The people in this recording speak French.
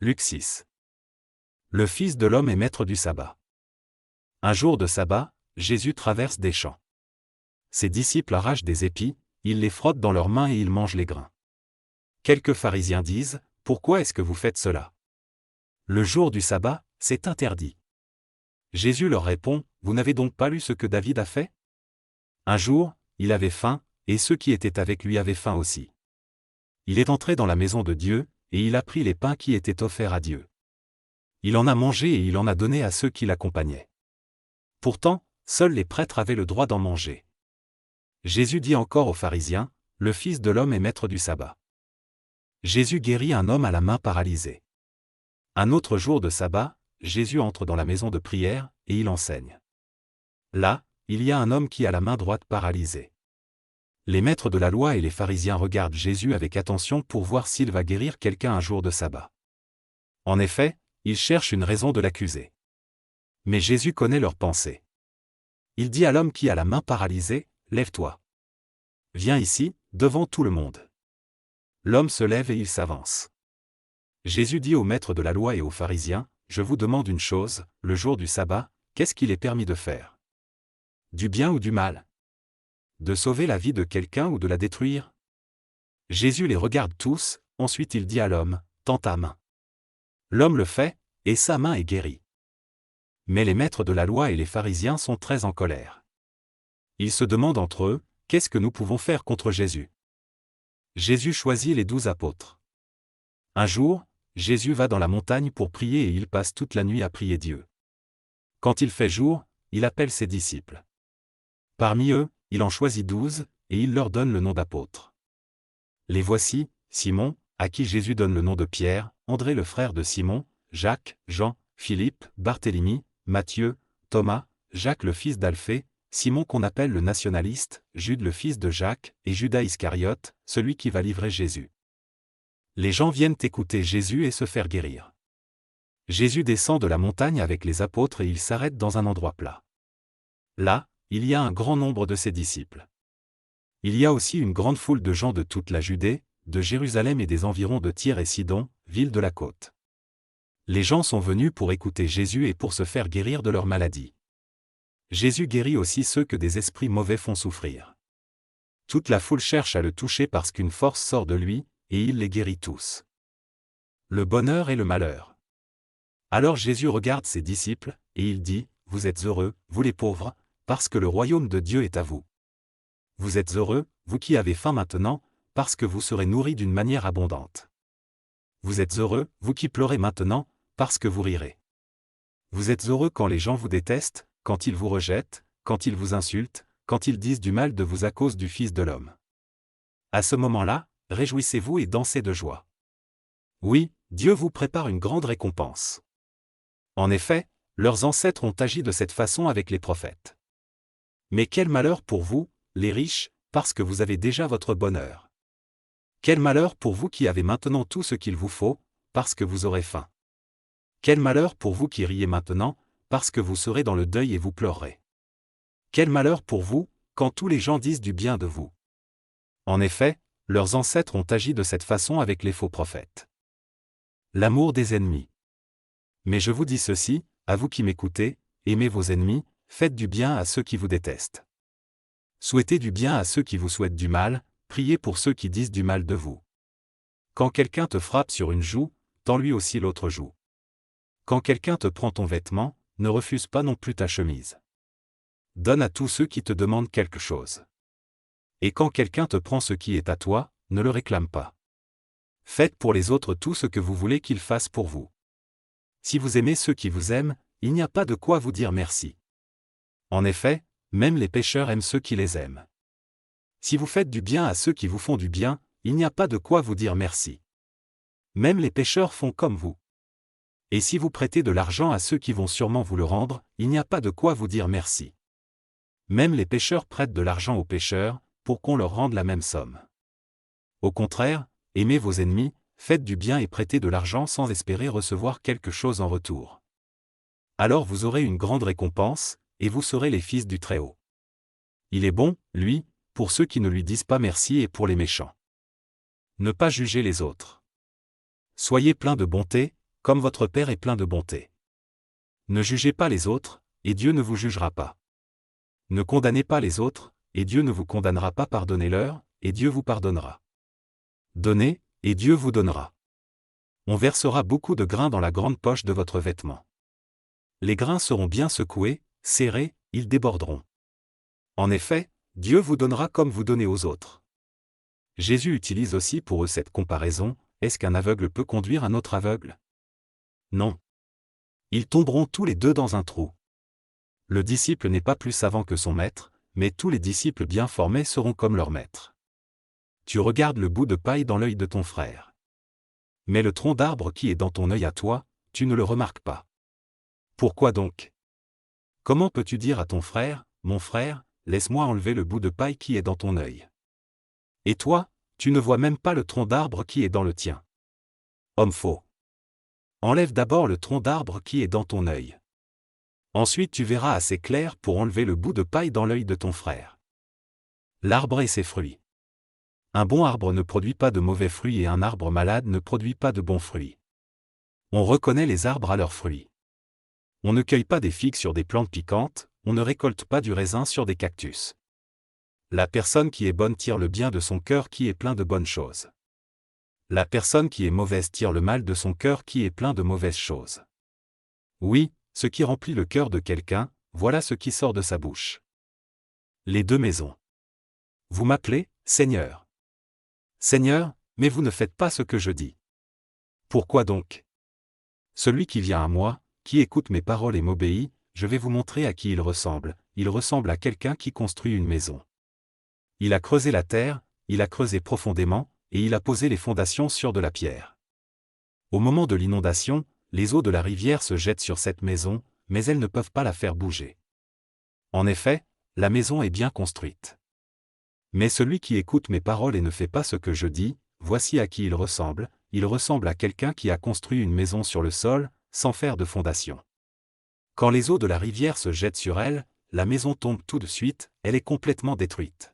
Luc 6. Le Fils de l'homme est maître du sabbat. Un jour de sabbat, Jésus traverse des champs. Ses disciples arrachent des épis, ils les frottent dans leurs mains et ils mangent les grains. Quelques pharisiens disent, « Pourquoi est-ce que vous faites cela? Le jour du sabbat, c'est interdit. » Jésus leur répond, « Vous n'avez donc pas lu ce que David a fait? Un jour, il avait faim, et ceux qui étaient avec lui avaient faim aussi. Il est entré dans la maison de Dieu, et il a pris les pains qui étaient offerts à Dieu. Il en a mangé et il en a donné à ceux qui l'accompagnaient. Pourtant, seuls les prêtres avaient le droit d'en manger. Jésus dit encore aux pharisiens, « Le Fils de l'homme est maître du sabbat. » Jésus guérit un homme à la main paralysée. Un autre jour de sabbat, Jésus entre dans la maison de prière, et il enseigne. Là, il y a un homme qui a la main droite paralysée. Les maîtres de la loi et les pharisiens regardent Jésus avec attention pour voir s'il va guérir quelqu'un un jour de sabbat. En effet, ils cherchent une raison de l'accuser. Mais Jésus connaît leurs pensées. Il dit à l'homme qui a la main paralysée, « Lève-toi. Viens ici, devant tout le monde. » L'homme se lève et il s'avance. Jésus dit aux maîtres de la loi et aux pharisiens, « Je vous demande une chose, le jour du sabbat, qu'est-ce qu'il est permis de faire? Du bien ou du mal? De sauver la vie de quelqu'un ou de la détruire? » Jésus les regarde tous, ensuite il dit à l'homme, « Tends ta main. » L'homme le fait, et sa main est guérie. Mais les maîtres de la loi et les pharisiens sont très en colère. Ils se demandent entre eux, « Qu'est-ce que nous pouvons faire contre Jésus? » Jésus choisit les 12 apôtres. Un jour, Jésus va dans la montagne pour prier et il passe toute la nuit à prier Dieu. Quand il fait jour, il appelle ses disciples. Parmi eux, il en choisit 12, et il leur donne le nom d'apôtres. Les voici, Simon, à qui Jésus donne le nom de Pierre, André le frère de Simon, Jacques, Jean, Philippe, Barthélemy, Matthieu, Thomas, Jacques le fils d'Alphée, Simon qu'on appelle le nationaliste, Jude le fils de Jacques, et Judas Iscariote, celui qui va livrer Jésus. Les gens viennent écouter Jésus et se faire guérir. Jésus descend de la montagne avec les apôtres et il s'arrête dans un endroit plat. Là, il y a un grand nombre de ses disciples. Il y a aussi une grande foule de gens de toute la Judée, de Jérusalem et des environs de Tyr et Sidon, villes de la côte. Les gens sont venus pour écouter Jésus et pour se faire guérir de leur maladie. Jésus guérit aussi ceux que des esprits mauvais font souffrir. Toute la foule cherche à le toucher parce qu'une force sort de lui, et il les guérit tous. Le bonheur et le malheur. Alors Jésus regarde ses disciples, et il dit, « Vous êtes heureux, vous les pauvres, parce que le royaume de Dieu est à vous. Vous êtes heureux, vous qui avez faim maintenant, parce que vous serez nourris d'une manière abondante. Vous êtes heureux, vous qui pleurez maintenant, parce que vous rirez. Vous êtes heureux quand les gens vous détestent, quand ils vous rejettent, quand ils vous insultent, quand ils disent du mal de vous à cause du Fils de l'homme. À ce moment-là, réjouissez-vous et dansez de joie. Oui, Dieu vous prépare une grande récompense. En effet, leurs ancêtres ont agi de cette façon avec les prophètes. Mais quel malheur pour vous, les riches, parce que vous avez déjà votre bonheur. Quel malheur pour vous qui avez maintenant tout ce qu'il vous faut, parce que vous aurez faim. Quel malheur pour vous qui riez maintenant, parce que vous serez dans le deuil et vous pleurerez. Quel malheur pour vous, quand tous les gens disent du bien de vous. En effet, leurs ancêtres ont agi de cette façon avec les faux prophètes. L'amour des ennemis. Mais je vous dis ceci, à vous qui m'écoutez, aimez vos ennemis, faites du bien à ceux qui vous détestent. Souhaitez du bien à ceux qui vous souhaitent du mal, priez pour ceux qui disent du mal de vous. Quand quelqu'un te frappe sur une joue, tends-lui aussi l'autre joue. Quand quelqu'un te prend ton vêtement, ne refuse pas non plus ta chemise. Donne à tous ceux qui te demandent quelque chose. Et quand quelqu'un te prend ce qui est à toi, ne le réclame pas. Faites pour les autres tout ce que vous voulez qu'ils fassent pour vous. Si vous aimez ceux qui vous aiment, il n'y a pas de quoi vous dire merci. En effet, même les pécheurs aiment ceux qui les aiment. Si vous faites du bien à ceux qui vous font du bien, il n'y a pas de quoi vous dire merci. Même les pécheurs font comme vous. Et si vous prêtez de l'argent à ceux qui vont sûrement vous le rendre, il n'y a pas de quoi vous dire merci. Même les pécheurs prêtent de l'argent aux pécheurs, pour qu'on leur rende la même somme. Au contraire, aimez vos ennemis, faites du bien et prêtez de l'argent sans espérer recevoir quelque chose en retour. Alors vous aurez une grande récompense, et vous serez les fils du Très-Haut. Il est bon, lui, pour ceux qui ne lui disent pas merci et pour les méchants. Ne pas juger les autres. Soyez pleins de bonté, comme votre Père est plein de bonté. Ne jugez pas les autres, et Dieu ne vous jugera pas. Ne condamnez pas les autres, et Dieu ne vous condamnera pas. Pardonnez-leur, et Dieu vous pardonnera. Donnez, et Dieu vous donnera. On versera beaucoup de grains dans la grande poche de votre vêtement. Les grains seront bien secoués, serrés, ils déborderont. En effet, Dieu vous donnera comme vous donnez aux autres. Jésus utilise aussi pour eux cette comparaison: est-ce qu'un aveugle peut conduire un autre aveugle? Non. Ils tomberont tous les deux dans un trou. Le disciple n'est pas plus savant que son maître, mais tous les disciples bien formés seront comme leur maître. Tu regardes le bout de paille dans l'œil de ton frère. Mais le tronc d'arbre qui est dans ton œil à toi, tu ne le remarques pas. Pourquoi donc? Comment peux-tu dire à ton frère: mon frère, laisse-moi enlever le bout de paille qui est dans ton œil? Et toi, tu ne vois même pas le tronc d'arbre qui est dans le tien. Homme faux. Enlève d'abord le tronc d'arbre qui est dans ton œil. Ensuite tu verras assez clair pour enlever le bout de paille dans l'œil de ton frère. L'arbre et ses fruits. Un bon arbre ne produit pas de mauvais fruits et un arbre malade ne produit pas de bons fruits. On reconnaît les arbres à leurs fruits. On ne cueille pas des figues sur des plantes piquantes, on ne récolte pas du raisin sur des cactus. La personne qui est bonne tire le bien de son cœur qui est plein de bonnes choses. La personne qui est mauvaise tire le mal de son cœur qui est plein de mauvaises choses. Oui, ce qui remplit le cœur de quelqu'un, voilà ce qui sort de sa bouche. Les deux maisons. Vous m'appelez Seigneur. Seigneur, mais vous ne faites pas ce que je dis. Pourquoi donc? Celui qui vient à moi, qui écoute mes paroles et m'obéit, je vais vous montrer à qui il ressemble à quelqu'un qui construit une maison. Il a creusé la terre, il a creusé profondément, et il a posé les fondations sur de la pierre. Au moment de l'inondation, les eaux de la rivière se jettent sur cette maison, mais elles ne peuvent pas la faire bouger. En effet, la maison est bien construite. Mais celui qui écoute mes paroles et ne fait pas ce que je dis, voici à qui il ressemble à quelqu'un qui a construit une maison sur le sol, sans faire de fondation. Quand les eaux de la rivière se jettent sur elle, la maison tombe tout de suite, elle est complètement détruite.